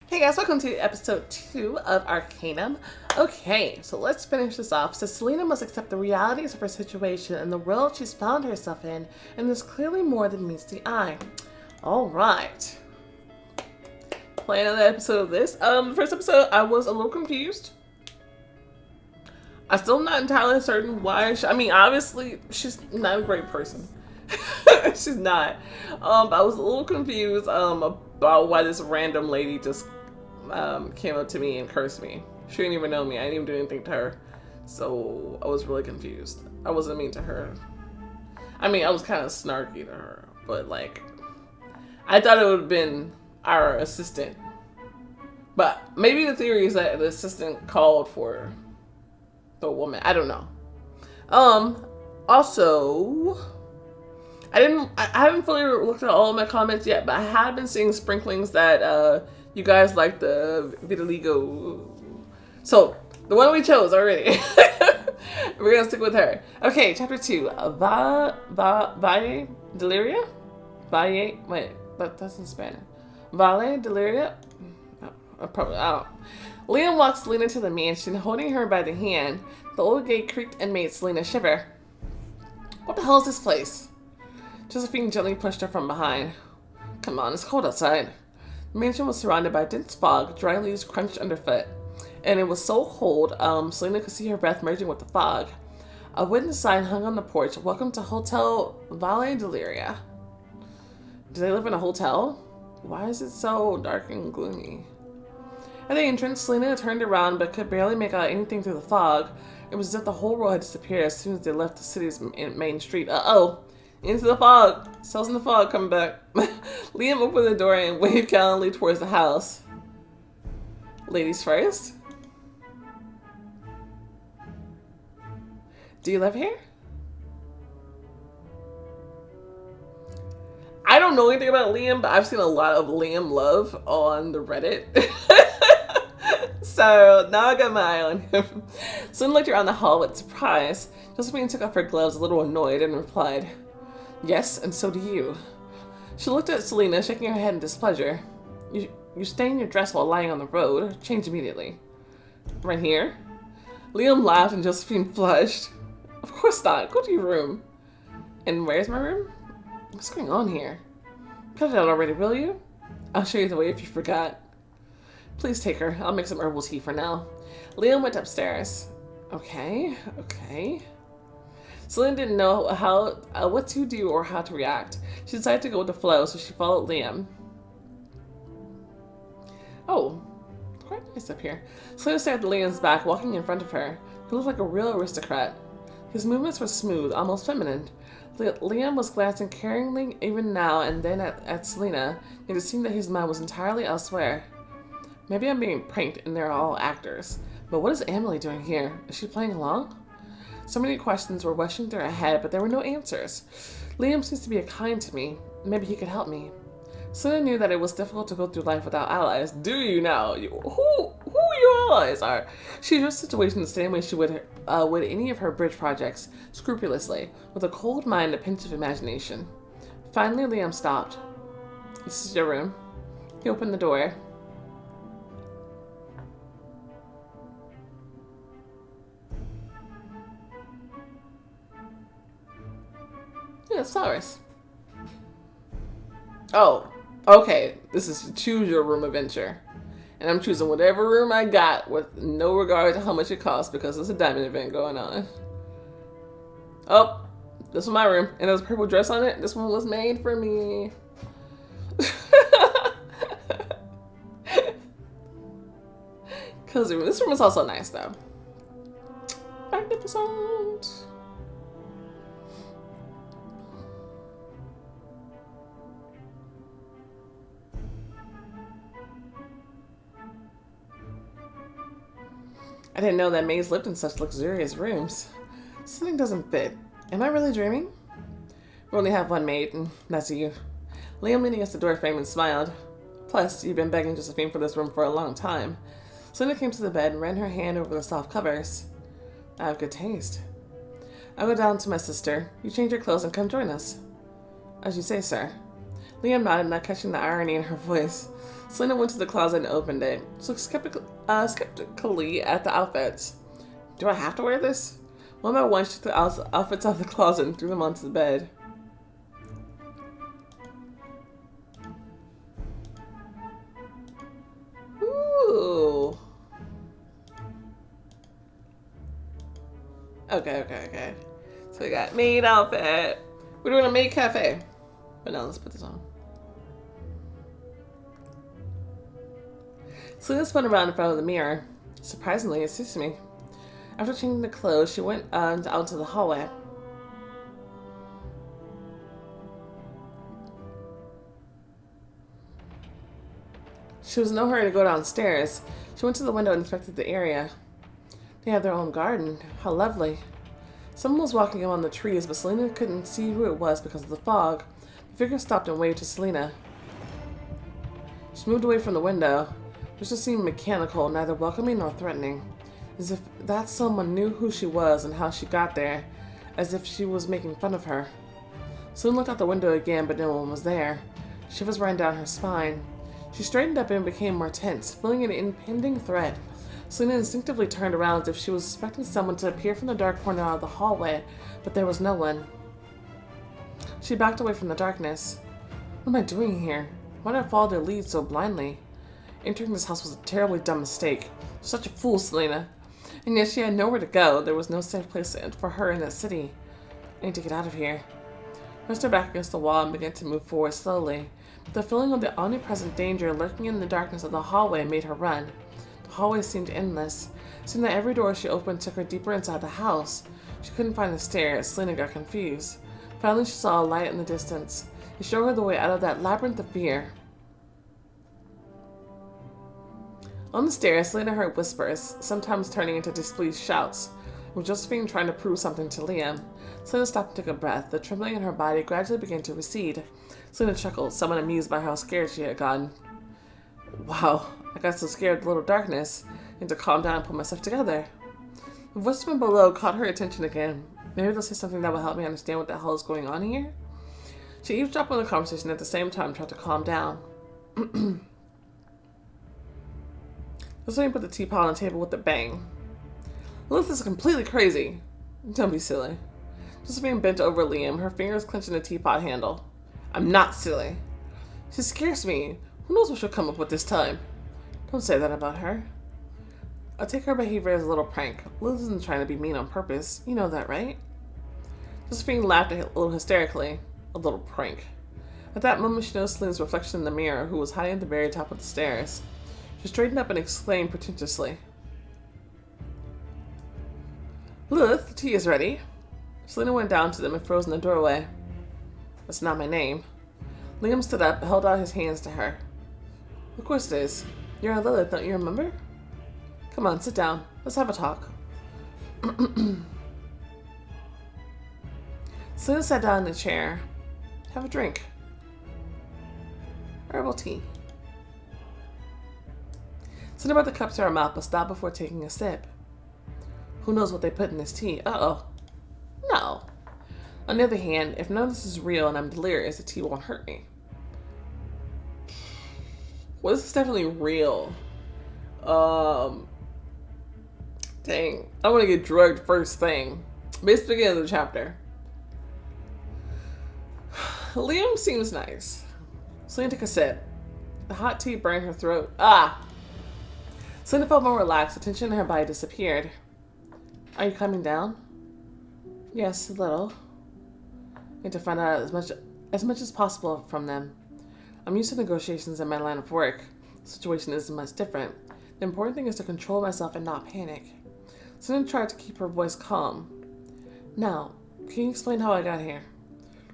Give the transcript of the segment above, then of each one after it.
Hey guys, welcome to episode 2 of Arcanum. Okay, so let's finish this off. So Selena must accept the realities of her situation and the world she's found herself in, and there's clearly more than meets the eye. Alright. Playing another episode of this. The first episode, I was a little confused. I'm still not entirely certain why obviously, she's not a great person. She's not. But I was a little confused about why this random lady just came up to me and cursed me. She didn't even know me. I didn't even do anything to her. So I was really confused. I wasn't mean to her. I was kind of snarky to her. But I thought it would have been our assistant. But maybe the theory is that the assistant called for the woman. I don't know. Also, I haven't fully looked at all of my comments yet, but I have been seeing sprinklings that you guys like the vitiligo. So the one we chose already. We're gonna stick with her. Okay, chapter 2. Valle Deliria? Valle, wait, that's in Spanish. Valle Deliria? I don't. Liam walks Selena to the mansion, holding her by the hand. The old gate creaked and made Selena shiver. What the hell is this place? Josephine gently pushed her from behind. Come on, it's cold outside. The mansion was surrounded by dense fog, dry leaves crunched underfoot. And it was so cold, Selena could see her breath merging with the fog. A wooden sign hung on the porch. Welcome to Hotel Valle Deliria. Do they live in a hotel? Why is it so dark and gloomy? At the entrance, Selena turned around but could barely make out anything through the fog. It was as if the whole world had disappeared as soon as they left the city's main street. Uh-oh! Into the fog! Cells in the fog, coming back. Liam opened the door and waved gallantly towards the house. Ladies first? Do you live here? I don't know anything about Liam, but I've seen a lot of Liam love on the Reddit. So now I got my eye on him. Soon looked around the hall with surprise. Josephine took off her gloves a little annoyed and replied, Yes, and so do you. She looked at Selena, shaking her head in displeasure. You stain your dress while lying on the road. Change immediately. Right here? Liam laughed and Josephine flushed. Of course not. Go to your room. And where's my room? What's going on here? Cut it out already, will you? I'll show you the way if you forgot. Please take her. I'll make some herbal tea for now. Liam went upstairs. Okay. Selena didn't know what to do or how to react. She decided to go with the flow, so she followed Liam. Oh, quite nice up here. Selena stared at Liam's back, walking in front of her. He looked like a real aristocrat. His movements were smooth, almost feminine. Liam was glancing caringly even now and then at Selena, yet it seemed that his mind was entirely elsewhere. Maybe I'm being pranked and they're all actors. But what is Emily doing here? Is she playing along? So many questions were rushing through her head, but there were no answers. Liam seems to be kind to me. Maybe he could help me. Selena knew that it was difficult to go through life without allies. Do you now? Who your allies are? She viewed the situation the same way she would any of her bridge projects, scrupulously, with a cold mind and a pensive imagination. Finally, Liam stopped. This is your room. He opened the door. Yeah, it's flowers. Oh, okay. This is choose your room adventure. And I'm choosing whatever room I got with no regard to how much it costs because there's a diamond event going on. Oh, this was my room. And there's a purple dress on it. This one was made for me. Cozy room. This room is also nice though. Magnificent. I didn't know that maids lived in such luxurious rooms. Something doesn't fit. Am I really dreaming? We only have one maid, and that's you. Liam leaned against the doorframe and smiled. Plus, you've been begging Josephine for this room for a long time. Selena came to the bed and ran her hand over the soft covers. I have good taste. I'll go down to my sister. You change your clothes and come join us. As you say, sir. Liam nodded, not catching the irony in her voice. Selena went to the closet and opened it. She looked skeptically at the outfits. Do I have to wear this? One by one, she took the outfits out of the closet and threw them onto the bed. Ooh. Okay. So we got maid outfit. We're doing a maid cafe. But now let's put this on. Selena spun around in front of the mirror. Surprisingly, it suits me. After changing the clothes, she went out to the hallway. She was in no hurry to go downstairs. She went to the window and inspected the area. They had their own garden. How lovely. Someone was walking among the trees, but Selena couldn't see who it was because of the fog. The figure stopped and waved to Selena. She moved away from the window. It just seemed mechanical, neither welcoming nor threatening. As if that someone knew who she was and how she got there, as if she was making fun of her. Selena looked out the window again, but no one was there. Shivers ran down her spine. She straightened up and became more tense, feeling an impending threat. Selena instinctively turned around as if she was expecting someone to appear from the dark corner of the hallway, but there was no one. She backed away from the darkness. What am I doing here? Why did I follow their lead so blindly? Entering this house was a terribly dumb mistake. Such a fool, Selena. And yet she had nowhere to go. There was no safe place for her in that city. I need to get out of here. I pressed her back against the wall and began to move forward slowly. The feeling of the omnipresent danger lurking in the darkness of the hallway made her run. The hallway seemed endless. It seemed that every door she opened took her deeper inside the house. She couldn't find the stairs. Selena got confused. Finally, she saw a light in the distance. It showed her the way out of that labyrinth of fear. On the stairs, Selena heard whispers, sometimes turning into displeased shouts. It was Josephine trying to prove something to Liam. Selena stopped and took a breath. The trembling in her body gradually began to recede. Selena chuckled, somewhat amused by how scared she had gotten. Wow, I got so scared of the little darkness. I need to calm down and put myself together. The voice from below caught her attention again. Maybe they'll say something that will help me understand what the hell is going on here? She eavesdropped on the conversation at the same time, tried to calm down. Josephine put the teapot on the table with a bang. Lilith is completely crazy. Don't be silly. Josephine bent over Liam, her fingers clenching the teapot handle. I'm not silly. She scares me. Who knows what she'll come up with this time? Don't say that about her. I'll take her behavior as a little prank. Lilith isn't trying to be mean on purpose. You know that, right? Josephine laughed a little hysterically. A little prank. At that moment, she noticed Selena's reflection in the mirror, who was hiding at the very top of the stairs. She straightened up and exclaimed pretentiously. Lilith, the tea is ready. Selena went down to them and froze in the doorway. That's not my name. Liam stood up and held out his hands to her. Of course it is. You're a Lilith, don't you remember? Come on, sit down. Let's have a talk. Selena sat down in a chair. Have a drink. Herbal tea. Selena brought the cup to her mouth but stopped before taking a sip. Who knows what they put in this tea? Uh-oh. No. On the other hand, if none of this is real and I'm delirious, the tea won't hurt me. Well, this is definitely real. Dang. I want to get drugged first thing. Basically, beginning of the chapter. Liam seems nice. Selena took a sip. The hot tea burned her throat. Ah! Selena felt more relaxed. The tension in her body disappeared. Are you coming down? Yes, a little. I need to find out as much as possible from them. I'm used to negotiations in my line of work. The situation isn't much different. The important thing is to control myself and not panic. Selena tried to keep her voice calm. Now, can you explain how I got here?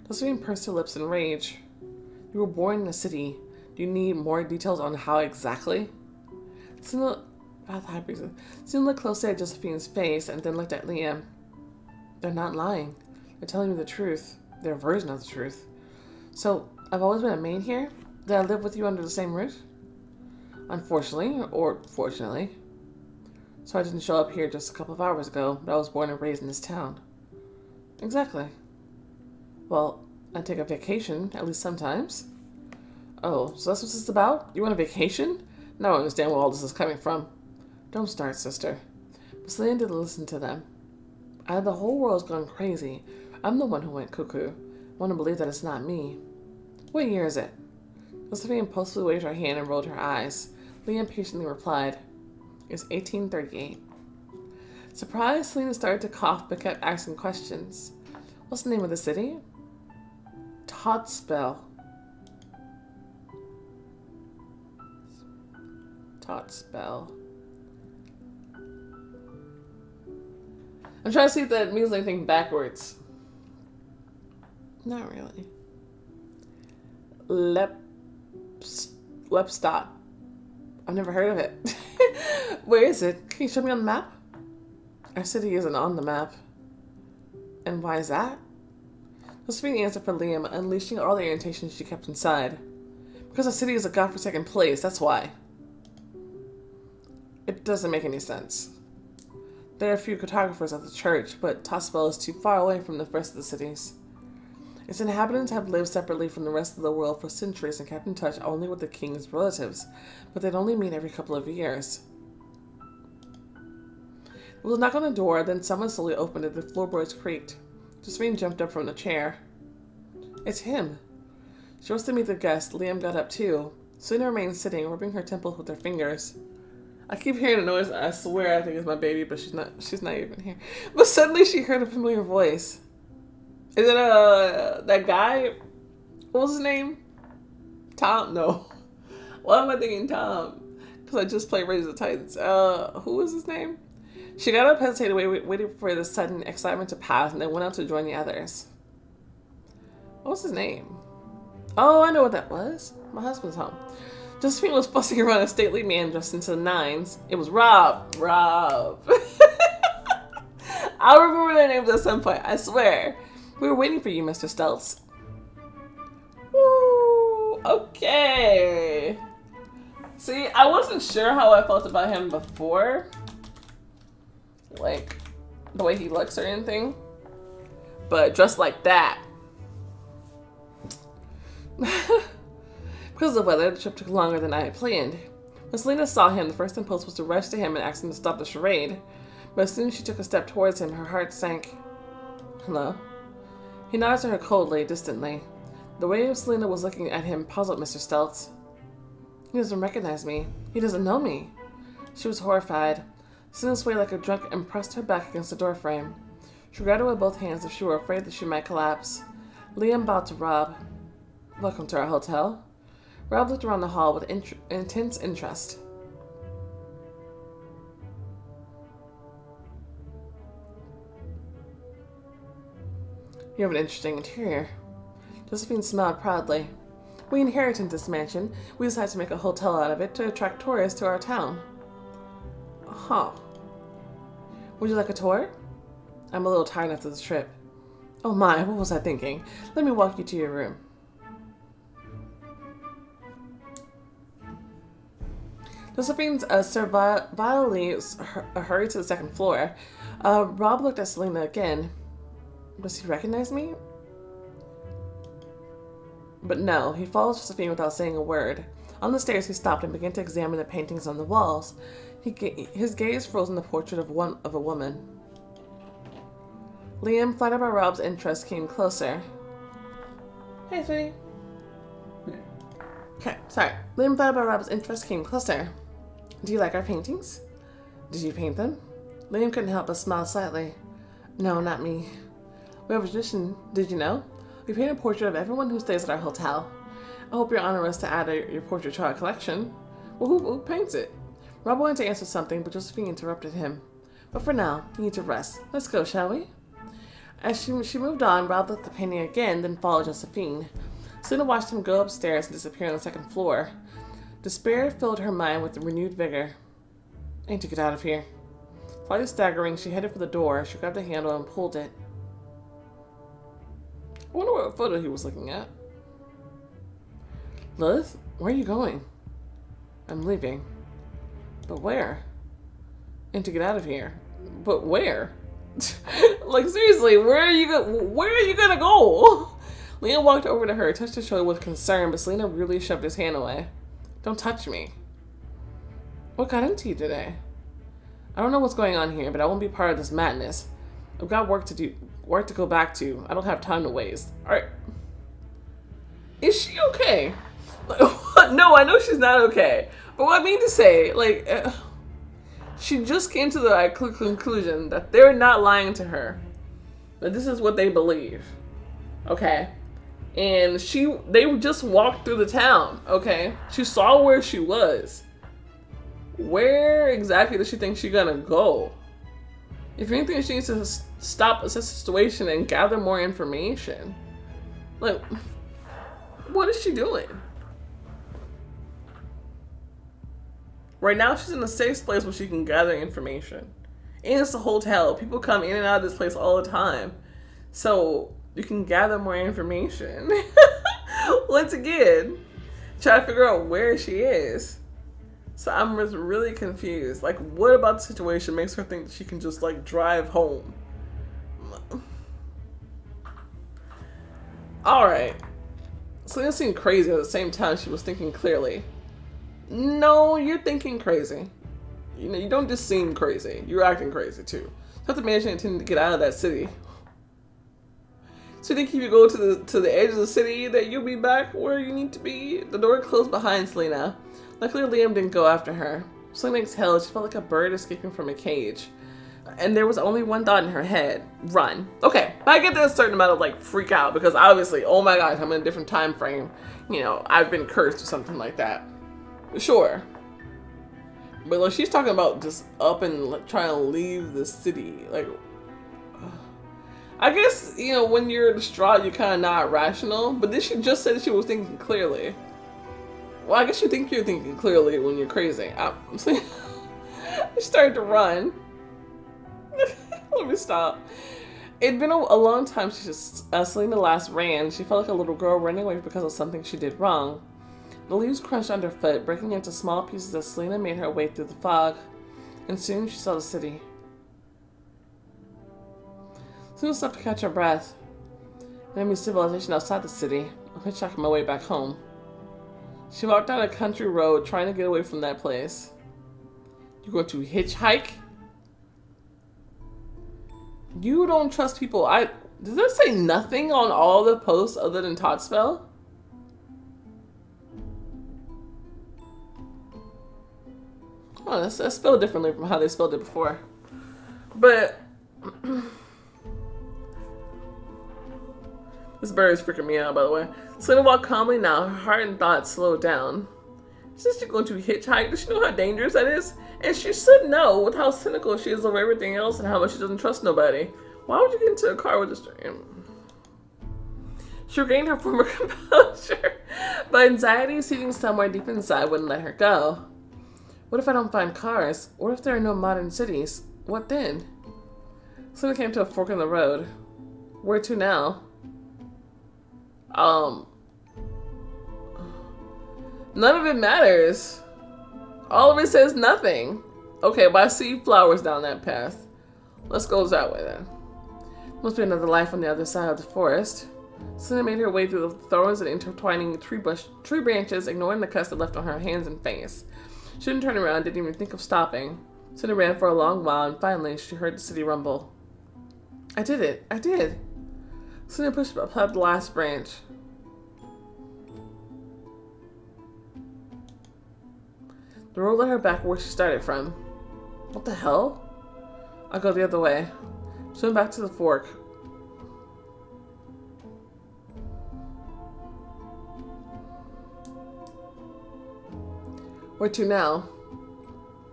Josephine pursed her lips in rage. You were born in the city. Do you need more details on how exactly? Selena looked closely at Josephine's face and then looked at Liam. They're not lying. They're telling me the truth. Their version of the truth. So, I've always been a maid here? Did I live with you under the same roof? Unfortunately, or fortunately. So I didn't show up here just a couple of hours ago, but I was born and raised in this town. Exactly. Well, I take a vacation, at least sometimes. Oh, so that's what this is about? You want a vacation? Now I understand where all this is coming from. Don't start, sister. But Selena didn't listen to them. The whole world's gone crazy. I'm the one who went cuckoo. I want to believe that it's not me. What year is it? Josephine impulsively waved her hand and rolled her eyes. Liam patiently replied, It's 1838. Surprised, Selena started to cough but kept asking questions. What's the name of the city? Totspell. Totspell. I'm trying to see if that means anything backwards. Not really. Lepstot. I've never heard of it. Where is it? Can you show me on the map? Our city isn't on the map. And why is that? Josephine answered for Liam, unleashing all the irritation she kept inside. Because the city is a godforsaken place, that's why. It doesn't make any sense. There are a few cartographers at the church, but Tospel is too far away from the rest of the cities. Its inhabitants have lived separately from the rest of the world for centuries and kept in touch only with the king's relatives, but they'd only meet every couple of years. There was a knock on the door, then someone slowly opened it. The floorboards creaked. Josephine jumped up from the chair. It's him. She wants to meet the guest. Liam got up too. Selena remained sitting, rubbing her temples with her fingers. I keep hearing a noise. I swear I think it's my baby, but she's not even here. But suddenly she heard a familiar voice. Is it that guy? What was his name? Tom? No. Why am I thinking Tom? Because I just played Raise the Titans. Who was his name? She got up, hesitated, waiting for the sudden excitement to pass, and then went out to join the others. What was his name? Oh, I know what that was. My husband's home. Josephine was fussing around a stately man dressed into the nines. It was Rob. Rob. I'll remember their names at some point, I swear. We were waiting for you, Mr. Stelz. Woo, okay. See, I wasn't sure how I felt about him before. Like, the way he looks or anything. But dressed like that. Because of the weather, the trip took longer than I had planned. When Selena saw him, the first impulse was to rush to him and ask him to stop the charade. But as soon as she took a step towards him, her heart sank. Hello? He nodded to her coldly, distantly. The way Selena was looking at him puzzled Mr. Stelz. He doesn't recognize me. He doesn't know me. She was horrified. Selena swayed like a drunk and pressed her back against the doorframe. She grabbed her with both hands as if she were afraid that she might collapse. Liam bowed to Rob. Welcome to our hotel. Rob looked around the hall with intense interest. You have an interesting interior. Josephine smiled proudly. We inherited this mansion. We decided to make a hotel out of it to attract tourists to our town. Huh. Would you like a tour? I'm a little tired after this trip. Oh my, what was I thinking? Let me walk you to your room. Josephine servilely hurried to the second floor. Rob looked at Selena again. Does he recognize me? But no, he followed Josephine without saying a word. On the stairs, he stopped and began to examine the paintings on the walls. His gaze froze on the portrait of a woman. Liam, flattered by Rob's interest, came closer. Hey, sweetie. Okay, sorry. Liam, flattered by Rob's interest, came closer. Do you like our paintings? Did you paint them? Liam couldn't help but smile slightly. No, not me. We have a tradition, did you know? We paint a portrait of everyone who stays at our hotel. I hope you'll honor us to add your portrait to our collection. Well, who paints it? Rob wanted to answer something, but Josephine interrupted him. But for now, you need to rest. Let's go, shall we? As she moved on, Rob looked at the painting again, then followed Josephine. Selena watched him go upstairs and disappear on the second floor. Despair filled her mind with renewed vigor. I need to get out of here. Slightly staggering, she headed for the door. She grabbed the handle and pulled it. I wonder what photo he was looking at. Lilith, where are you going? I'm leaving. But where? And to get out of here. But where? Like, seriously, where are you gonna go? Lena walked over to her, touched her shoulder with concern, but Selena really shoved his hand away. Don't touch me. What got into you today? I don't know what's going on here, but I won't be part of this madness. I've got work to go back to. I don't have time to waste. Alright. Is she okay? No, I know she's not okay. But what I mean to say, like, she just came to the conclusion that they're not lying to her. That this is what they believe. Okay? And they just walked through the town. Okay? She saw where she was. Where exactly does she think she's gonna go? If anything, she needs to stop assess the situation and gather more information. Like, what is she doing? Right now, she's in a safe place where she can gather information. And it's a hotel. People come in and out of this place all the time. So, you can gather more information. Once again, try to figure out where she is. So I'm just really confused. Like, what about the situation makes her think that she can just, like, drive home? Alright. Selena seemed crazy at the same time she was thinking clearly. No, you're thinking crazy. You know, you don't just seem crazy. You're acting crazy, too. Not to mention intending to get out of that city. So you think if you go to the edge of the city that you'll be back where you need to be? The door closed behind Selena. Luckily, Liam didn't go after her. Selena exhaled. She felt like a bird escaping from a cage. And there was only one thought in her head. Run. Okay, but I get that a certain amount of, like, freak out. Because obviously, oh my gosh, I'm in a different time frame. You know, I've been cursed or something like that. Sure. But like, she's talking about just up and like, trying to leave the city. Like, I guess, you know, when you're distraught, you're kind of not rational. But then she just said she was thinking clearly. Well, I guess you think you're thinking clearly when you're crazy. She started to run. Let me stop. It'd been a long time since Selena last ran. She felt like a little girl running away because of something she did wrong. The leaves crunched underfoot, breaking into small pieces as Selena made her way through the fog. And soon she saw the city. Selena stopped to catch her breath. Enemy civilization outside the city. I'm hitchhiking my way back home. She walked down a country road, trying to get away from that place. You're going to hitchhike? You don't trust people. Does that say nothing on all the posts other than Todd spell? Oh, that's spelled differently from how they spelled it before. But this bird is freaking me out, by the way. Selena walked calmly now. Her heart and thoughts slowed down. Since she's going to hitchhike, does she know how dangerous that is? And she should know with how cynical she is over everything else and how much she doesn't trust nobody. Why would you get into a car with a stranger? She regained her former composure, but anxiety sitting somewhere deep inside wouldn't let her go. What if I don't find cars? What if there are no modern cities? What then? Selena came to a fork in the road. Where to now? None of it matters. All of it says nothing. Okay, but I see flowers down that path. Let's go that way then. Must be another life on the other side of the forest. Selena made her way through the thorns and intertwining tree branches, ignoring the cuts that left on her hands and face. She didn't turn around, didn't even think of stopping. Selena ran for a long while, and finally she heard the city rumble. I did it. I did. Selena pushed up the last branch. The road led her back where she started from. What the hell? I'll go the other way. She went back to the fork. Where to now?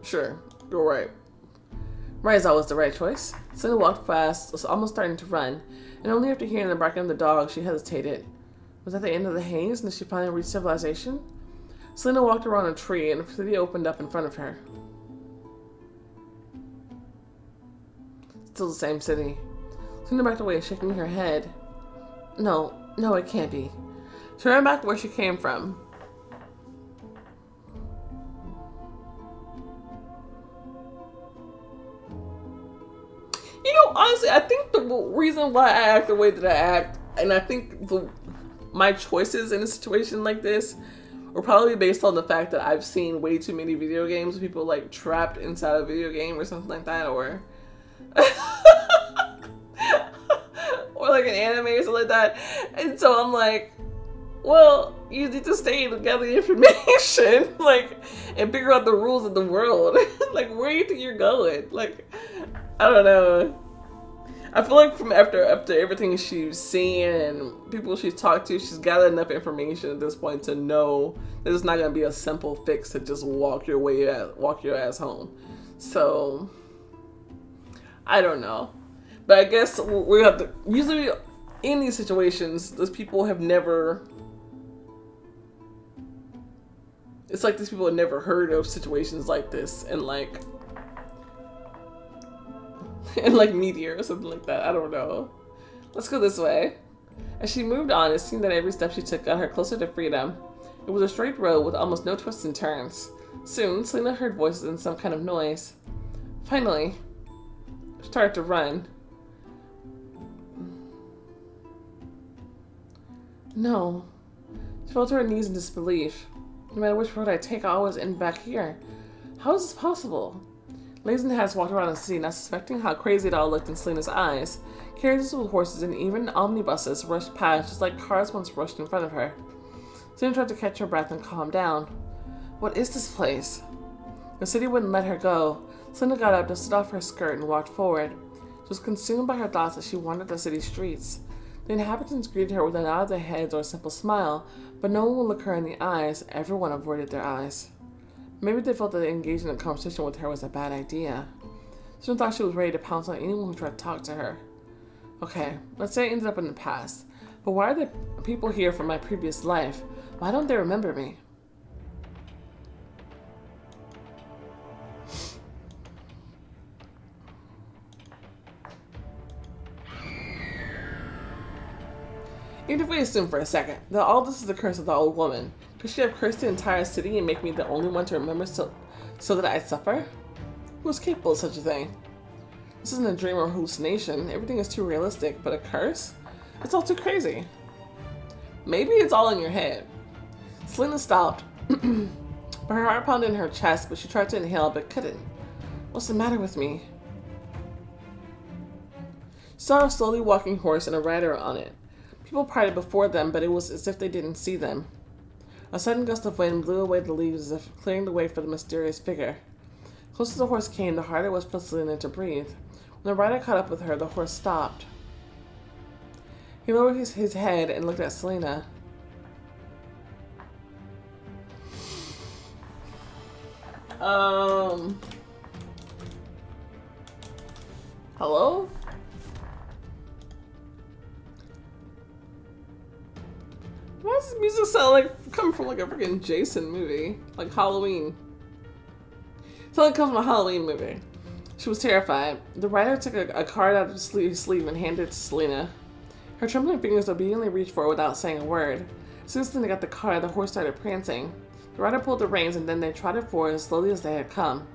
Sure, you're right. Right is always the right choice. Selena walked fast, was almost starting to run, and only after hearing the barking of the dog, she hesitated. Was that the end of the haze, and did she finally reach civilization? Selena walked around a tree, and the city opened up in front of her. Still the same city. Selena backed away, shaking her head. No, it can't be. She ran back where she came from. You know, honestly, I think the reason why I act the way that I act And I think my choices in a situation like this were probably based on the fact that I've seen way too many video games with people like trapped inside a video game or something like that, or or like an anime or something like that. And so I'm like, well, you need to stay and gather the information, like, and figure out the rules of the world. Like, where do you think you're going? Like, I don't know. I feel like from after everything she's seen and people she's talked to, she's gathered enough information at this point to know that it's not gonna be a simple fix to just walk your ass home. So I don't know, but I guess we have to. Usually, in these situations, those people have never. It's like these people have never heard of situations like this, and like media or something like that. I don't know. Let's go this way. As she moved on, it seemed that every step she took got her closer to freedom. It was a straight road with almost no twists and turns. Soon, Selena heard voices and some kind of noise. Finally, she started to run. No. She fell to her knees in disbelief. No matter which road I take, I always end back here. How is this possible? Ladies and hats walked around the city, not suspecting how crazy it all looked in Selena's eyes. Carriages with horses and even omnibuses rushed past, just like cars once rushed in front of her. Selena tried to catch her breath and calm down. What is this place? The city wouldn't let her go. Selena got up, dusted off her skirt, and walked forward. She was consumed by her thoughts as she wandered the city streets. The inhabitants greeted her with a nod of their heads or a simple smile, but no one would look her in the eyes. Everyone avoided their eyes. Maybe they felt that engaging in a conversation with her was a bad idea. Selena thought she was ready to pounce on anyone who tried to talk to her. Okay, let's say it ended up in the past. But why are the people here from my previous life? Why don't they remember me? Even if we assume for a second that all this is the curse of the old woman, could she have cursed the entire city and make me the only one to remember so that I suffer? Who is capable of such a thing? This isn't a dream or hallucination. Everything is too realistic, but a curse? It's all too crazy. Maybe it's all in your head. Selena stopped, but her heart pounded in her chest, but she tried to inhale but couldn't. What's the matter with me? She saw a slowly walking horse and a rider on it. People parted before them, but it was as if they didn't see them. A sudden gust of wind blew away the leaves as if clearing the way for the mysterious figure. Closer the horse came, the harder it was for Selena to breathe. When the rider caught up with her, the horse stopped. He lowered his head and looked at Selena. Hello? Why does this music sound like coming from like a freaking Jason movie? Like Halloween. It sounds like it comes from a Halloween movie. She was terrified. The rider took a card out of his sleeve and handed it to Selena. Her trembling fingers obediently reached for it without saying a word. As soon as Selena got the card, the horse started prancing. The rider pulled the reins and then they trotted forward as slowly as they had come.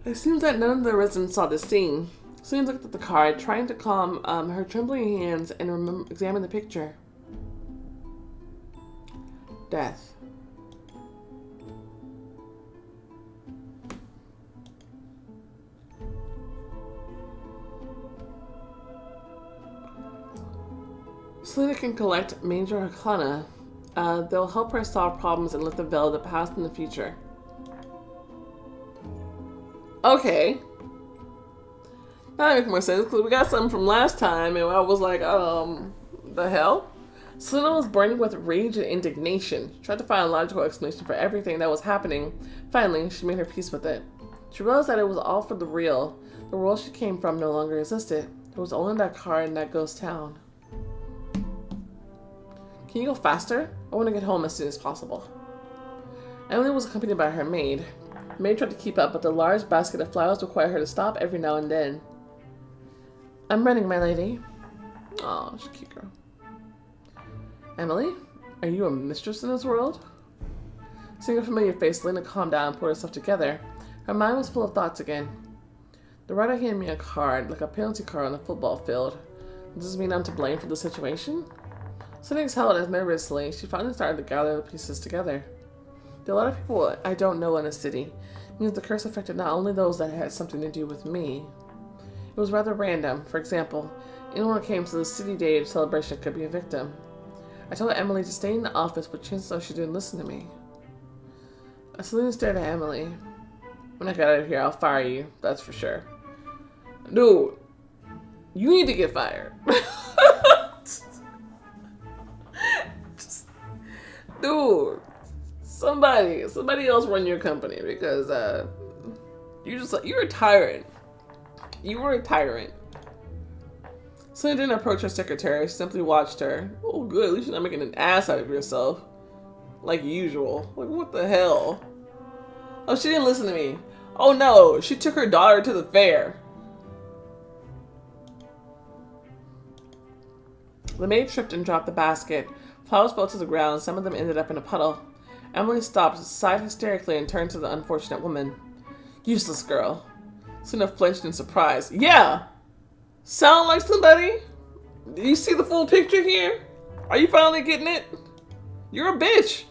It seems that none of the residents saw this scene. Selena looked at the card, trying to calm her trembling hands and examine the picture. Death. Selena can collect major arcana. They'll help her solve problems and lift the veil of the past and the future. Okay. That makes more sense because we got something from last time and I was like, the hell? Selena was burning with rage and indignation. She tried to find a logical explanation for everything that was happening. Finally, she made her peace with it. She realized that it was all for the real. The world she came from no longer existed. There was only that car in that ghost town. Can you go faster? I want to get home as soon as possible. Emily was accompanied by her maid. The maid tried to keep up, but the large basket of flowers required her to stop every now and then. I'm running, my lady. Oh, she's a cute girl. Emily, are you a mistress in this world? Seeing a familiar face, Selena calmed down and pulled herself together. Her mind was full of thoughts again. The writer handed me a card, like a penalty card on the football field. Does this mean I'm to blame for the situation? Selena exhaled as nervously. She finally started to gather the pieces together. There are a lot of people I don't know in the city. It means the curse affected not only those that had something to do with me. It was rather random. For example, anyone who came to the city day celebration could be a victim. I told Emily to stay in the office, but chances are she didn't listen to me. Selena stared at Emily. When I get out of here, I'll fire you. That's for sure. Dude, you need to get fired. Dude, somebody else run your company because you're a tyrant. You were a tyrant. Selena didn't approach her secretary. She simply watched her. Oh, good. At least you're not making an ass out of yourself, like usual. Like, what the hell? Oh, she didn't listen to me. Oh no, she took her daughter to the fair. The maid tripped and dropped the basket. Flowers fell to the ground. Some of them ended up in a puddle. Emily stopped, sighed hysterically, and turned to the unfortunate woman. Useless girl. Selena flinched in surprise. Yeah! Sound like somebody? Do you see the full picture here? Are you finally getting it? You're a bitch.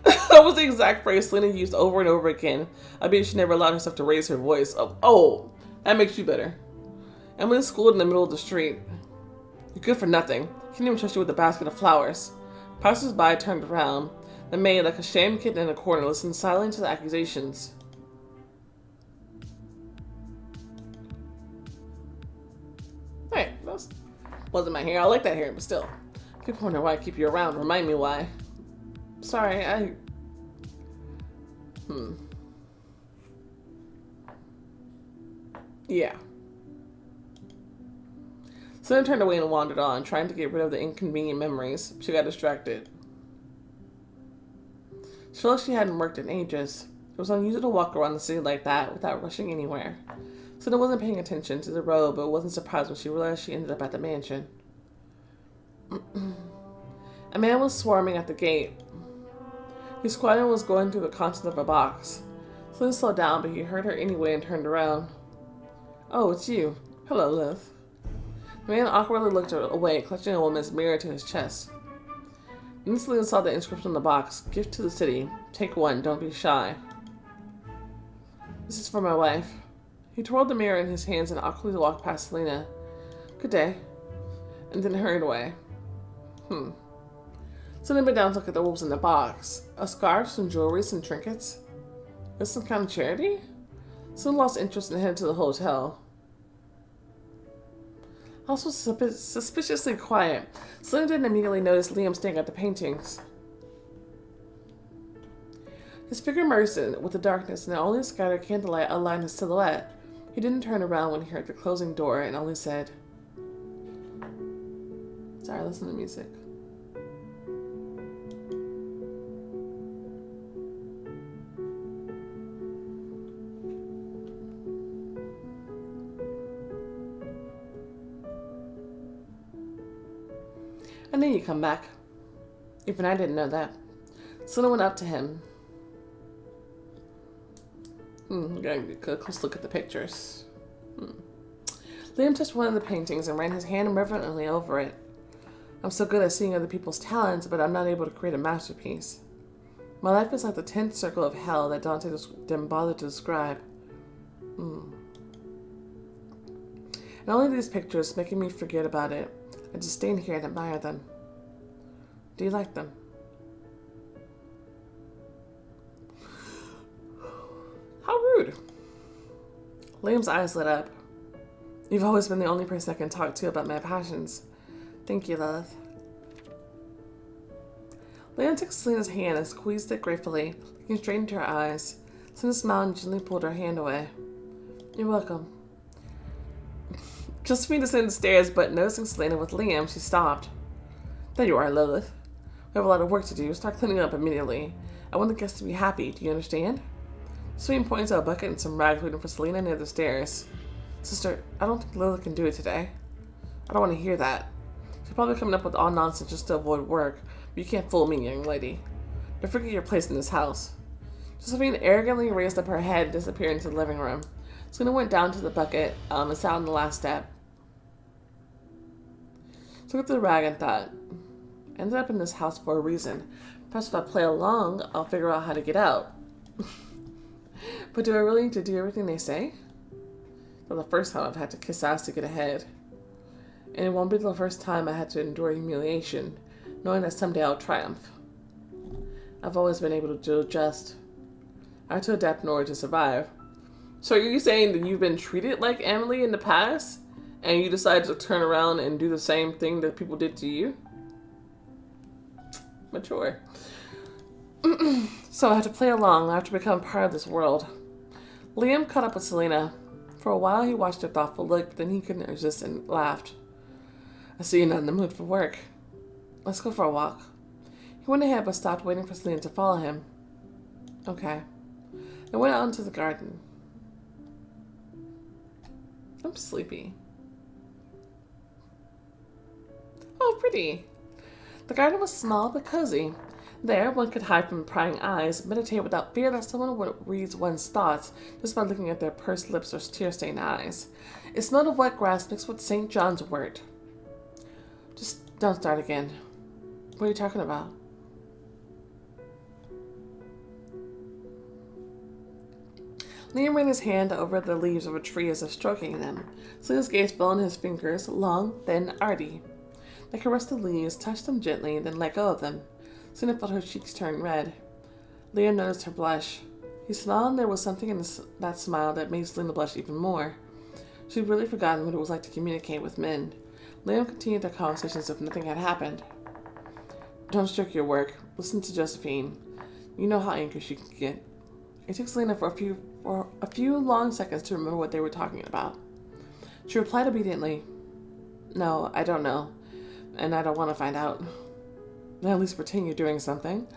That was the exact phrase Selena used over and over again. I bet she never allowed herself to raise her voice. Oh, that makes you better. Emily schooled in the middle of the street. You're good for nothing. Can't even trust you with a basket of flowers. Passers-by turned around. The maid, like a shamed kitten in a corner, listened silently to the accusations. Hey, that wasn't my hair. I like that hair, but still. People wonder why I keep you around. Remind me why. Sorry, Yeah. Selena turned away and wandered on, trying to get rid of the inconvenient memories. She got distracted. She felt like she hadn't worked in ages. It was unusual to walk around the city like that without rushing anywhere. Selena wasn't paying attention to the road, but wasn't surprised when she realized she ended up at the mansion. A man was swarming at the gate. He squatted and was going through the contents of a box. Selena slowed down, but he heard her anyway and turned around. Oh, it's you. Hello, Liv. The man awkwardly looked away, clutching a woman's mirror to his chest. Then Selena saw the inscription on the box. Gift to the city. Take one, don't be shy. This is for my wife. He twirled the mirror in his hands and awkwardly walked past Selena. Good day. And then hurried away. Selena bent down to look at the what was in the box. A scarf, some jewelry, some trinkets. Is this some kind of charity? Selena lost interest and headed to the hotel. House was suspiciously quiet. Selena didn't immediately notice Liam staring at the paintings. His figure merged with the darkness, and only a scattered candlelight outlined his silhouette. He didn't turn around when he heard the closing door and only said, Sorry, listen to the music. I knew you'd come back. Even I didn't know that. Selena went up to him. Gotta get a close look at the pictures. Liam touched one of the paintings and ran his hand reverently over it. I'm so good at seeing other people's talents, but I'm not able to create a masterpiece. My life is like the 10th circle of hell that Dante didn't bother to describe. And only these pictures making me forget about it. I just stand here and admire them. Do you like them? How rude. Liam's eyes lit up. You've always been the only person I can talk to about my passions. Thank you, Lilith. Liam took Selena's hand and squeezed it gratefully, looking straight into her eyes. Selena smiled and gently pulled her hand away. You're welcome. Just for me to descend the stairs, but noticing Selena with Liam, she stopped. There you are, Lilith. We have a lot of work to do. Start cleaning up immediately. I want the guests to be happy. Do you understand? Swain points out a bucket and some rags waiting for Selena near the stairs. Sister, I don't think Lilith can do it today. I don't want to hear that. She's probably coming up with all nonsense just to avoid work, but you can't fool me, young lady. Don't forget your place in this house. Josephine arrogantly raised up her head and disappeared into the living room. Selena went down to the bucket and sat on the last step. Took up the rag and thought, I ended up in this house for a reason. Perhaps if I play along, I'll figure out how to get out. But do I really need to do everything they say? For the first time I've had to kiss ass to get ahead. And it won't be the first time I had to endure humiliation, knowing that someday I'll triumph. I've always been able to do just. I had to adapt in order to survive. So are you saying that you've been treated like Emily in the past, and you decided to turn around and do the same thing that people did to you? Mature. So I had to play along. I have to become part of this world. Liam caught up with Selena. For a while he watched her thoughtful look, but then he couldn't resist and laughed. I see you're not in the mood for work. Let's go for a walk. He went ahead but stopped waiting for Selena to follow him. Okay. They went out into the garden. I'm sleepy. Oh, pretty. The garden was small but cozy. There, one could hide from prying eyes, meditate without fear that someone would read one's thoughts just by looking at their pursed lips or tear-stained eyes. It smelled of wet grass mixed with St. John's wort. Just don't start again. What are you talking about? Liam ran his hand over the leaves of a tree as if stroking them. Selena's gaze fell on his fingers, long, thin, arty. They caressed the leaves, touched them gently, then let go of them. Selena felt her cheeks turn red. Liam noticed her blush. He smiled, and there was something in that smile that made Selena blush even more. She'd really forgotten what it was like to communicate with men. Liam continued their conversation as if nothing had happened. Don't shirk your work. Listen to Josephine. You know how angry she can get. It took Selena for a few long seconds to remember what they were talking about. She replied obediently, No, I don't know, and I don't want to find out. Then at least pretend you're doing something.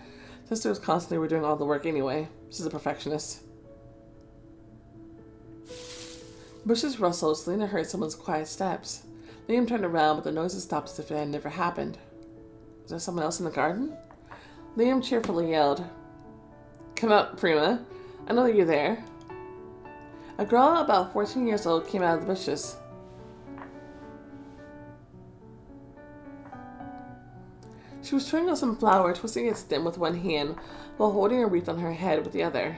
Sisters constantly were doing all the work anyway. She's a perfectionist. Bushes rustled. Selena heard someone's quiet steps. Liam turned around, but the noises stopped as if it had never happened. Is there someone else in the garden? Liam cheerfully yelled, Come out, Prima. I know that you're there. A girl about 14 years old came out of the bushes. She was trying on some flower, twisting its stem with one hand while holding a wreath on her head with the other.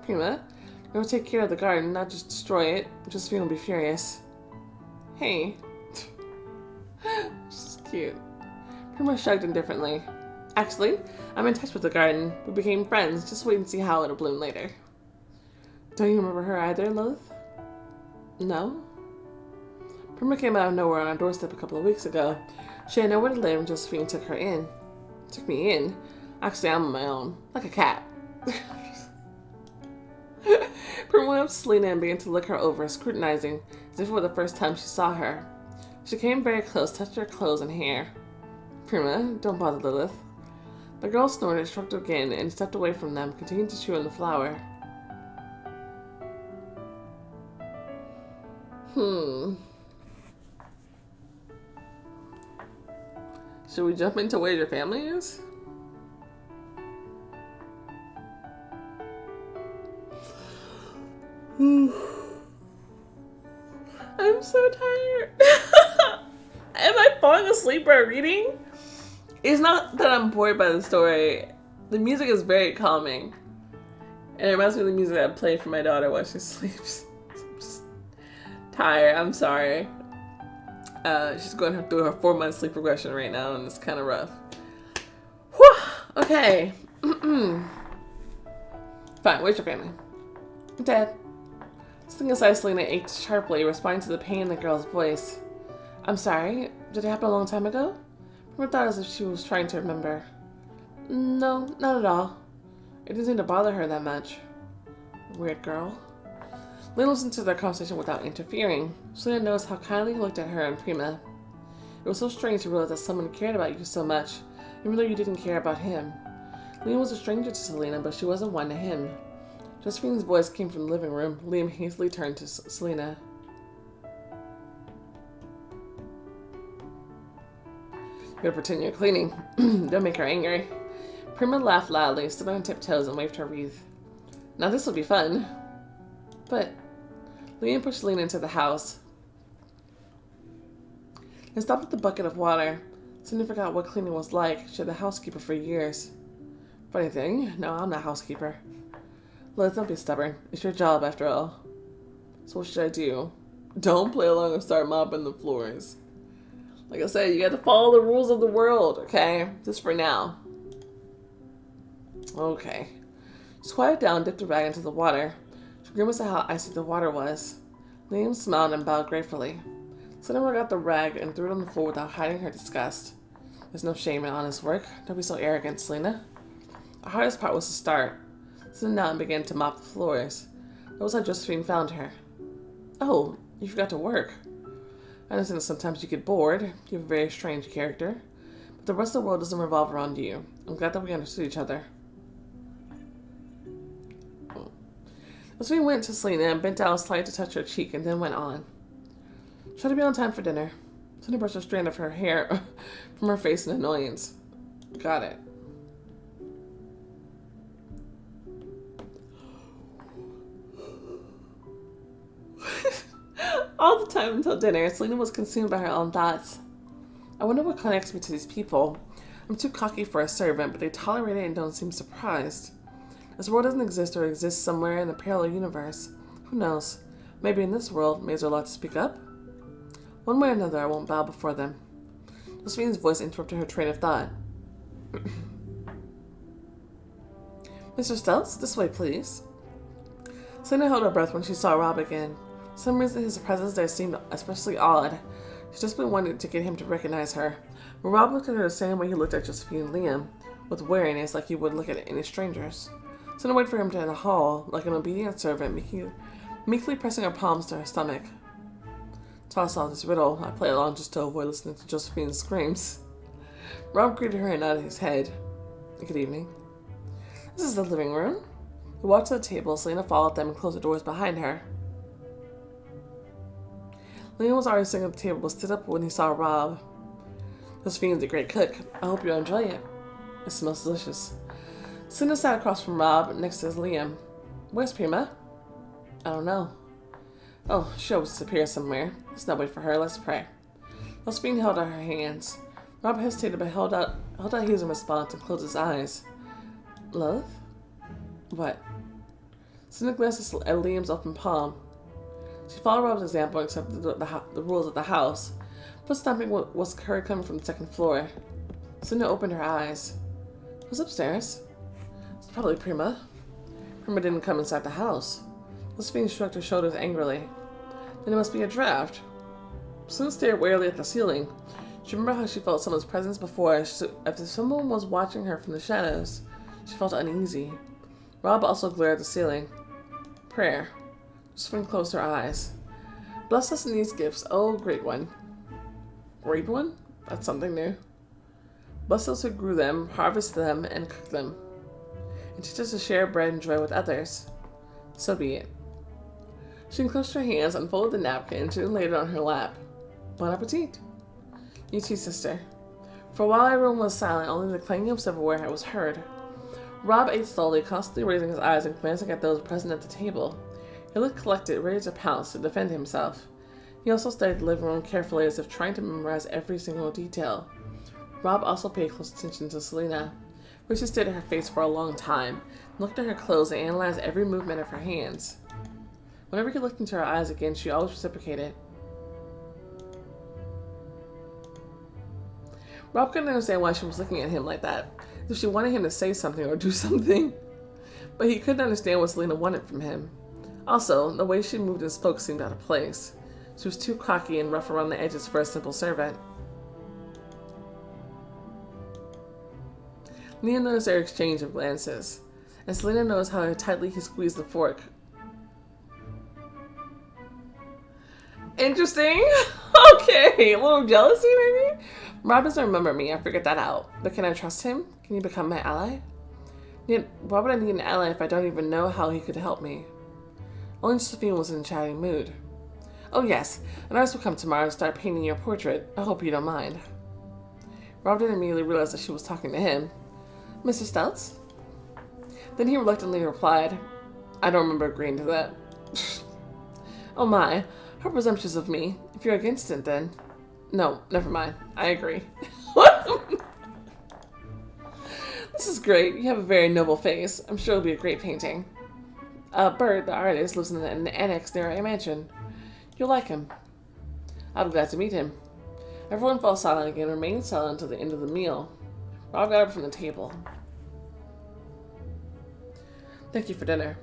Prima, you will take care of the garden, not just destroy it. Josephine will be furious. Hey. She's cute. Prima shrugged indifferently. Actually, I'm in touch with the garden. We became friends. Just wait and see how it'll bloom later. Don't you remember her either, Lilith? No? Prima came out of nowhere on our doorstep a couple of weeks ago. She had nowhere to live and Josephine took her in. Took me in? Actually, I'm on my own. Like a cat. Prima went up to Selena and began to look her over, scrutinizing, as if it were the first time she saw her. She came very close, touched her clothes and hair. Prima, don't bother Lilith. The girl snorted, shrugged again, and stepped away from them, continuing to chew on the flower. Should we jump into where your family is? I'm so tired. Am I falling asleep while reading? It's not that I'm bored by the story. The music is very calming. And it reminds me of the music I play for my daughter while she sleeps. I'm just tired. I'm sorry. She's going through her 4-month sleep regression right now, and it's kind of rough. Whew. Okay. Fine. Where's your family? Dead. Sitting aside, Selena ached sharply, responding to the pain in the girl's voice. I'm sorry. Did it happen a long time ago? Prima thought as if she was trying to remember. No, not at all. It didn't seem to bother her that much. Weird girl. Lynn listened to their conversation without interfering. Selena noticed how kindly he looked at her and Prima. It was so strange to realize that someone cared about you so much, even though you didn't care about him. Liam was a stranger to Selena, but she wasn't one to him. Josephine's voice came from the living room. Liam hastily turned to Selena. You gotta pretend you're cleaning. Don't make her angry. Prima laughed loudly, stood on tiptoes, and waved her wreath. Now this will be fun. But Liam pushed Selena into the house. They stopped at the bucket of water. Selena forgot what cleaning was like. She had the housekeeper for years. Funny thing, no, I'm not housekeeper. Liz, don't be stubborn. It's your job, after all. So what should I do? Don't play along and start mopping the floors. Like I said, you got to follow the rules of the world, okay? Just for now. Okay. She quieted down, dipped her bag into the water. She grimaced at how icy the water was. Liam smiled and bowed gratefully. Selena got the rag and threw it on the floor without hiding her disgust. There's no shame in honest work. Don't be so arrogant, Selena. The hardest part was to start. Selena knelt and began to mop the floors. That was how Josephine found her. Oh, you forgot to work. I understand that sometimes you get bored. You have a very strange character. But the rest of the world doesn't revolve around you. I'm glad that we understood each other. Josephine went to Selena and bent down slightly to touch her cheek and then went on. Try to be on time for dinner. Selena brushed a strand of her hair from her face in annoyance. Got it. All the time until dinner, Selena was consumed by her own thoughts. I wonder what connects me to these people. I'm too cocky for a servant, but they tolerate it and don't seem surprised. This world doesn't exist or exists somewhere in a parallel universe. Who knows? Maybe in this world, maids are allowed to speak up? One way or another, I won't bow before them. Josephine's voice interrupted her train of thought. Mr. Stelz, this way, please. Selena held her breath when she saw Rob again. For some reason, his presence there seemed especially odd. She'd just been wanting to get him to recognize her. But Rob looked at her the same way he looked at Josephine and Liam, with wariness like he would look at any strangers. Selena waited for him to enter the hall, like an obedient servant, meekly pressing her palms to her stomach. Toss all this riddle. I play along just to avoid listening to Josephine's screams. Rob greeted her and nodded his head. Good evening. This is the living room. He walked to the table. Selena followed them and closed the doors behind her. Liam was already sitting at the table but stood up when he saw Rob. Josephine's a great cook. I hope you enjoy it. It smells delicious. Selena sat across from Rob next to Liam. Where's Prima? I don't know. Oh, she'll disappear somewhere. Let's not wait for her. Let's pray. Josephine held out her hands. Rob hesitated but held out his in response and closed his eyes. Love? What? Selena glanced at Liam's open palm. She followed Rob's example and accepted the rules of the house. Foot stomping was heard coming from the second floor. Selena opened her eyes. Who's upstairs? It's probably Prima. Prima didn't come inside the house. Josephine shrugged her shoulders angrily. Then it must be a draft. Selena stared warily at the ceiling. She remembered how she felt someone's presence before. As if someone was watching her from the shadows. She felt uneasy. Rob also glared at the ceiling. Prayer. Josephine closed her eyes. Bless us in these gifts, oh great one. Great one? That's something new. Bless those who grew them, harvest them, and cook them. And teach us to share bread and joy with others. So be it. She unclosed her hands, unfolded the napkin, and then laid it on her lap. Bon appetit. You too, sister. For a while everyone was silent, only the clanging of silverware was heard. Rob ate slowly, constantly raising his eyes and glancing at those present at the table. He looked collected, ready to pounce, to defend himself. He also studied the living room carefully, as if trying to memorize every single detail. Rob also paid close attention to Selena, where she stared at her face for a long time, and looked at her clothes and analyzed every movement of her hands. Whenever he looked into her eyes again, she always reciprocated. Rob couldn't understand why she was looking at him like that, as if she wanted him to say something or do something. But he couldn't understand what Selena wanted from him. Also, the way she moved and spoke seemed out of place. She was too cocky and rough around the edges for a simple servant. Liam noticed their exchange of glances, and Selena noticed how tightly he squeezed the fork. Interesting. Okay, a little jealousy maybe? Rob doesn't remember me, I figured that out. But can I trust him? Can he become my ally? Yet, why would I need an ally if I don't even know how he could help me? Only Josephine was in a chatting mood. Oh yes, an artist will come tomorrow and start painting your portrait. I hope you don't mind. Rob didn't immediately realize that she was talking to him. Mr. Stelz? Then he reluctantly replied, I don't remember agreeing to that. Oh my, how presumptuous of me. If you're against it, then... No, never mind. I agree. This is great. You have a very noble face. I'm sure it'll be a great painting. Bird, the artist, lives in an annex near our mansion. You'll like him. I'll be glad to meet him. Everyone fell silent again and remained silent until the end of the meal. Rob got up from the table. Thank you for dinner.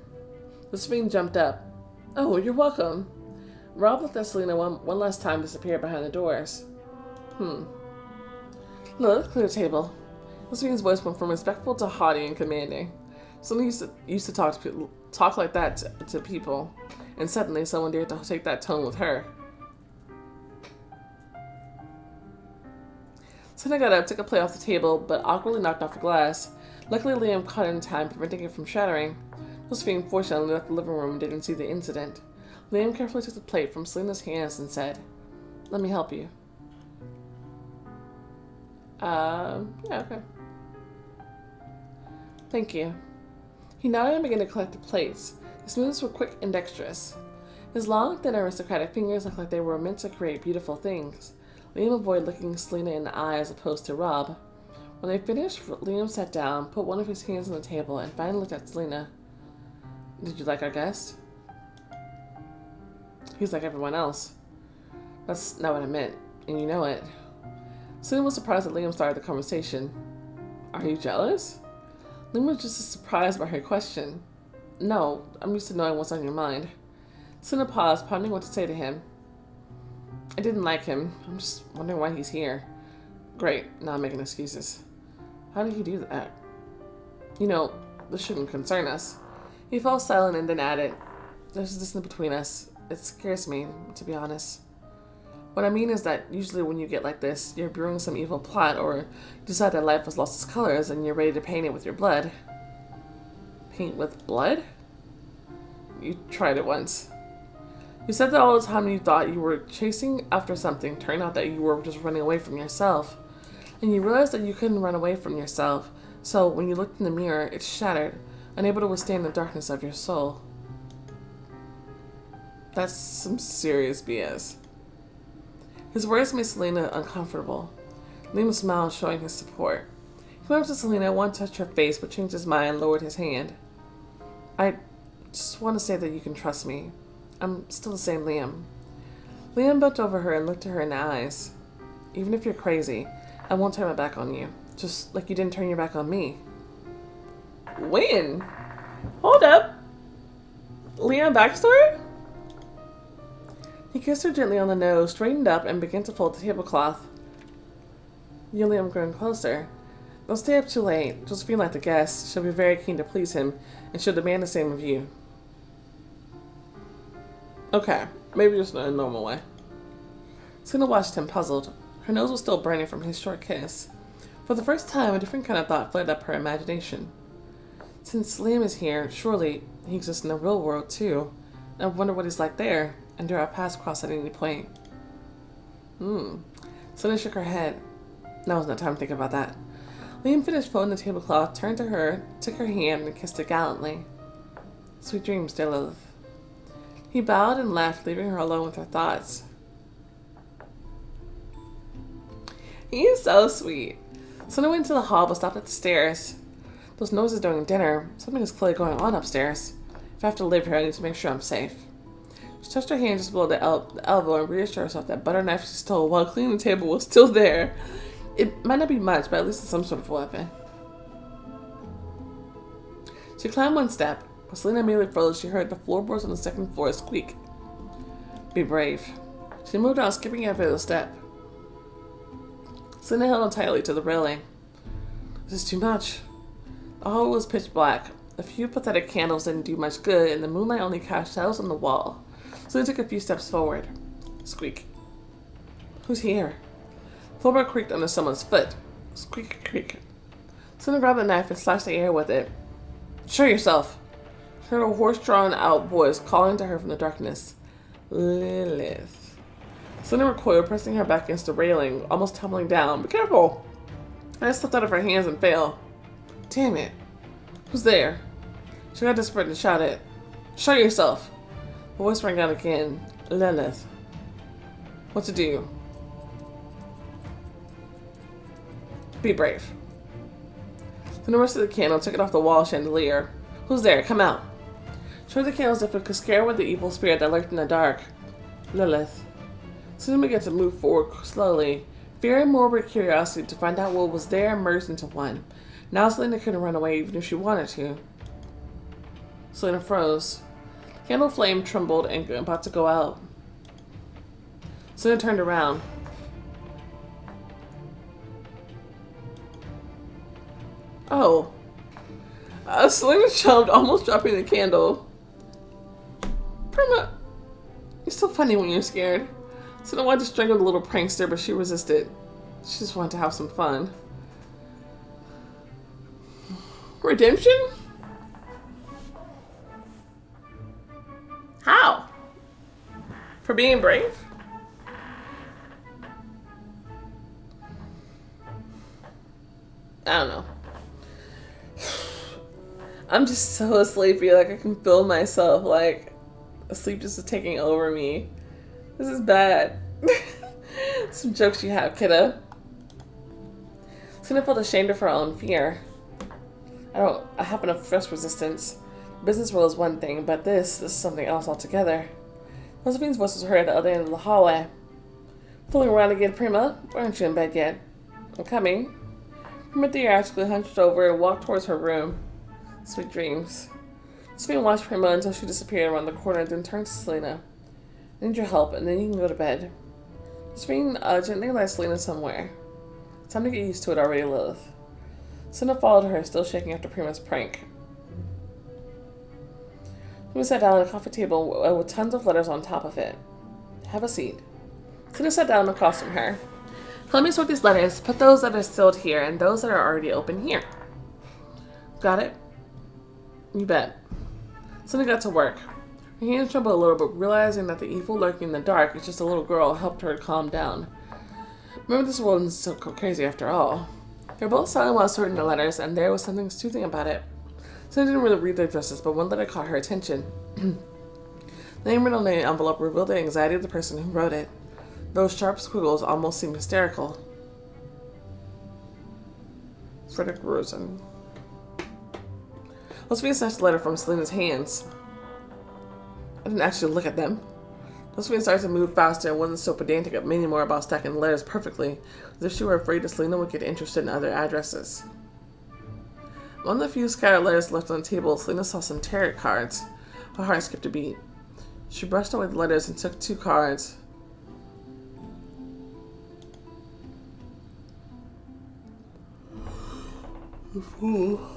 The Josephine jumped up. Oh, you're welcome. Rob looked at Selena one last time disappear behind the doors. No, let's clear the table. Josephine's voice went from respectful to haughty and commanding. Someone used to talk like that to people, and suddenly someone dared to take that tone with her. Selena got up, took a plate off the table, but awkwardly knocked off a glass. Luckily, Liam caught it in time, preventing it from shattering. Josephine fortunately left the living room and didn't see the incident. Liam carefully took the plate from Selena's hands and said, "Let me help you." Yeah, okay. Thank you. He nodded and began to collect the plates. His moves were quick and dexterous. His long, thin, aristocratic fingers looked like they were meant to create beautiful things. Liam avoided looking Selena in the eye as opposed to Rob. When they finished, Liam sat down, put one of his hands on the table, and finally looked at Selena. Did you like our guest? He's like everyone else. That's not what I meant, and you know it. Selena was surprised that Liam started the conversation. Are you jealous? Liam was just as surprised by her question. No, I'm used to knowing what's on your mind. Selena paused, pondering what to say to him. I didn't like him. I'm just wondering why he's here. Great, now I'm making excuses. How did he do that? You know, this shouldn't concern us. He fell silent and then added, There's a distance between us. It scares me, to be honest. What I mean is that usually when you get like this, you're brewing some evil plot or you decide that life has lost its colors and you're ready to paint it with your blood. Paint with blood? You tried it once. You said that all the time you thought you were chasing after something turned out that you were just running away from yourself. And you realized that you couldn't run away from yourself, so when you looked in the mirror, it shattered, unable to withstand the darkness of your soul. That's some serious BS. His words made Selena uncomfortable. Liam smiled, showing his support. He went up to Selena, wanted to touch her face, but changed his mind and lowered his hand. I just want to say that you can trust me. I'm still the same Liam. Liam bent over her and looked at her in the eyes. Even if you're crazy, I won't turn my back on you. Just like you didn't turn your back on me. When? Hold up. Liam backstory? He kissed her gently on the nose, straightened up, and began to fold the tablecloth. You and Liam growing closer. Don't stay up too late. Josephine, like the guest, she'll be very keen to please him, and she'll demand the same of you. Okay, maybe just in a normal way. Selena watched him, puzzled. Her nose was still burning from his short kiss. For the first time, a different kind of thought flooded up her imagination. Since Liam is here, surely he exists in the real world too. I wonder what he's like there, and do our paths cross at any point? Selena shook her head. Now was not time to think about that. Liam finished folding the tablecloth, turned to her, took her hand, and kissed it gallantly. Sweet dreams, dear Lilith. He bowed and left, leaving her alone with her thoughts. He is so sweet. Selena went into the hall, but stopped at the stairs. Those noises during dinner. Something is clearly going on upstairs. If I have to live here, I need to make sure I'm safe. She touched her hand just below the elbow and reassured herself that butter knife she stole while cleaning the table was still there. It might not be much, but at least it's some sort of weapon. She climbed one step. But Selena immediately froze as she heard the floorboards on the second floor squeak. Be brave. She moved on, skipping every other step. Selena held on tightly to the railing. This is too much. The hall was pitch black. A few pathetic candles didn't do much good, and the moonlight only cast shadows on the wall. Selena took a few steps forward. Squeak. Who's here? The floorboard creaked under someone's foot. Squeak, creak. Selena grabbed the knife and slashed the air with it. Show yourself. She heard a hoarse-drawn-out voice calling to her from the darkness. Lilith. Selena recoiled, pressing her back against the railing, almost tumbling down. Be careful! I slipped out of her hands and fell. Damn it. Who's there? She got desperate and shouted, Show yourself! Her voice rang out again. Lilith. What to do? Be brave. Then the rest of the candle took it off the wall chandelier. Who's there? Come out. Showed the candle as if it could scare away the evil spirit that lurked in the dark. Lilith. Soon began to move forward slowly, fear and morbid curiosity to find out what was there merged into one. Now Selena couldn't run away even if she wanted to. Selena froze. The candle flame trembled and about to go out. Selena turned around. Oh. Selena jumped, almost dropping the candle. Prima, you're so funny when you're scared. Selena wanted to strangle the little prankster, but she resisted. She just wanted to have some fun. Redemption? How? For being brave? I don't know. I'm just so sleepy, like I can feel myself, like sleep just is taking over me. This is bad. Some jokes you have, kiddo. Selena felt ashamed of her own fear. I have enough stress resistance. Business rule is one thing, but this is something else altogether. Josephine's voice was heard at the other end of the hallway. Fooling around again, Prima? Why aren't you in bed yet? I'm coming. Prima theatrically hunched over and walked towards her room. Sweet dreams. Josephine watched Prima until she disappeared around the corner, then turned to Selena. I need your help, and then you can go to bed. Josephine gently led Selena somewhere. It's time to get used to it already, Lilith. Selena followed her, still shaking after Prima's prank. Selena sat down at a coffee table with tons of letters on top of it. Have a seat. Selena sat down across from her. Let me sort these letters. Put those that are sealed here and those that are already open here. Got it? You bet. Selena got to work. Her hands trembled a little, but realizing that the evil lurking in the dark is just a little girl helped her calm down. Remember, this world isn't so crazy after all. They were both silent while sorting the letters, and there was something soothing about it. Selena didn't really read their addresses, but one letter caught her attention. The name written on the envelope revealed the anxiety of the person who wrote it. Those sharp squiggles almost seemed hysterical. Frederick Rosen. Josephine snatched the letter from Selena's hands. I didn't actually look at them. Josephine started to move faster and wasn't so pedantic anymore about stacking the letters perfectly, as if she were afraid that Selena would get interested in other addresses. Among the few scattered letters left on the table, Selena saw some tarot cards. Her heart skipped a beat. She brushed away the letters and took 2 cards. The Fool.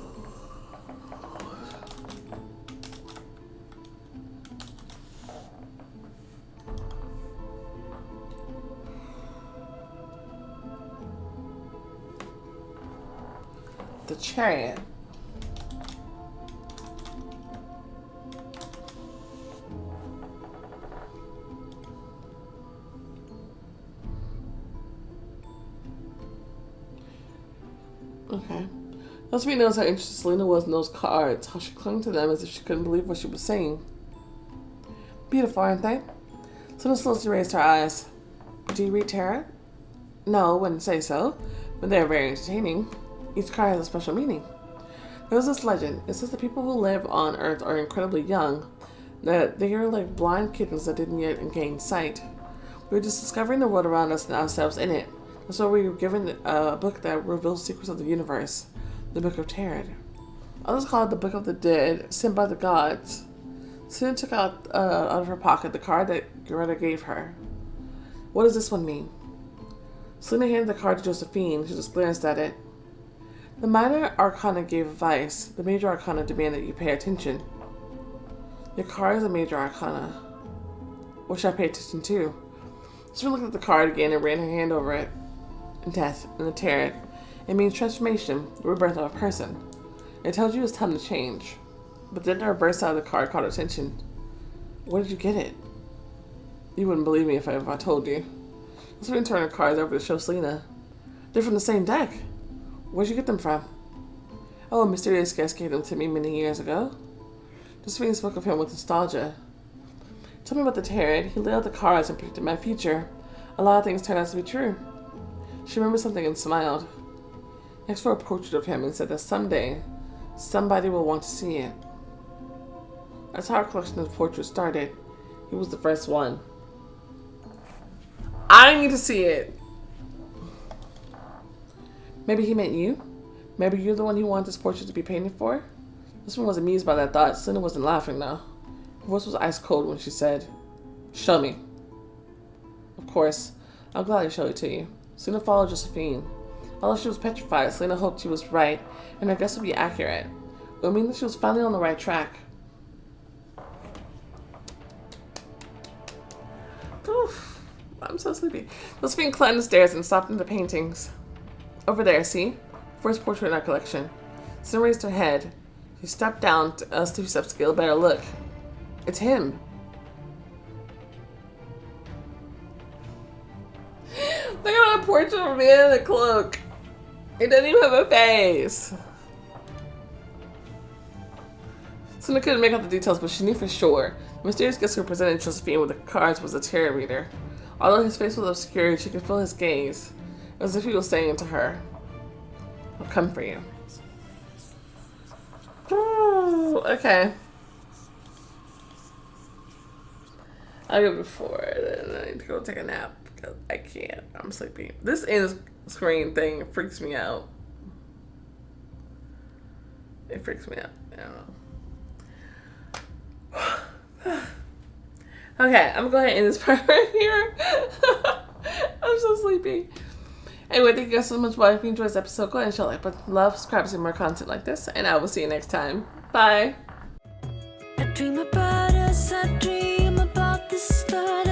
The Chariot. Okay. Josephine knows how interested Selena was in those cards, how she clung to them as if she couldn't believe what she was saying. Beautiful, aren't they? Selena slowly raised her eyes. Do you read tarot? No, I wouldn't say so, but they're very entertaining. Each card has a special meaning. There was this legend. It says the people who live on Earth are incredibly young, that they are like blind kittens that didn't yet gain sight. We're just discovering the world around us and ourselves in it. And so we were given a book that reveals secrets of the universe, the Book of Tarot. Others call it the Book of the Dead, sent by the gods. Selena took out of her pocket the card that Greta gave her. What does this one mean? Selena handed the card to Josephine. She just glanced at it. The minor arcana gave advice. The major arcana demanded that you pay attention. Your card is a major arcana. What should I pay attention to? She looked at the card again and ran her hand over it. Death in the tarot. It means transformation, the rebirth of a person. It tells you it's time to change. But then the reverse side of the card caught her attention. Where did you get it? You wouldn't believe me if I told you. Josephine turned her cards over to show Selena. They're from the same deck. Where'd you get them from? Oh, a mysterious guest gave them to me many years ago. Josephine spoke of him with nostalgia. Tell me about the tarot. He laid out the cards and predicted my future. A lot of things turned out to be true. She remembered something and smiled. He asked for a portrait of him and said that someday, somebody will want to see it. That's how our collection of portraits started. He was the first one. I need to see it. Maybe he meant you? Maybe you're the one he wanted this portrait to be painted for? This one was amused by that thought. Selena wasn't laughing now. Her voice was ice cold when she said, "Show me." Of course, I'll gladly show it to you. Selena followed Josephine. Although she was petrified, Selena hoped she was right and her guess would be accurate. It would mean that she was finally on the right track. Oof, I'm so sleepy. Josephine climbed the stairs and stopped into the paintings. Over there, see? First portrait in our collection. Selena raised her head. She stepped down a few steps to get a better look. It's him. Look at that portrait of a man in a cloak. He doesn't even have a face. Selena couldn't make out the details, but she knew for sure. The mysterious guest who presented Josephine with the cards was a tarot reader. Although his face was obscured, she could feel his gaze, as if he was saying to her, "I'll come for you." Ooh, okay. I'll go before it, and I need to go take a nap because I can't. I'm sleepy. This end screen thing freaks me out. It freaks me out. I don't know. Okay, I'm going to end this part right here. I'm so sleepy. Anyway, thank you guys so much. Well, if you enjoyed this episode, go ahead and show a like button, love, subscribe to see more content like this, and I will see you next time. Bye. I dream about us, I dream about the start.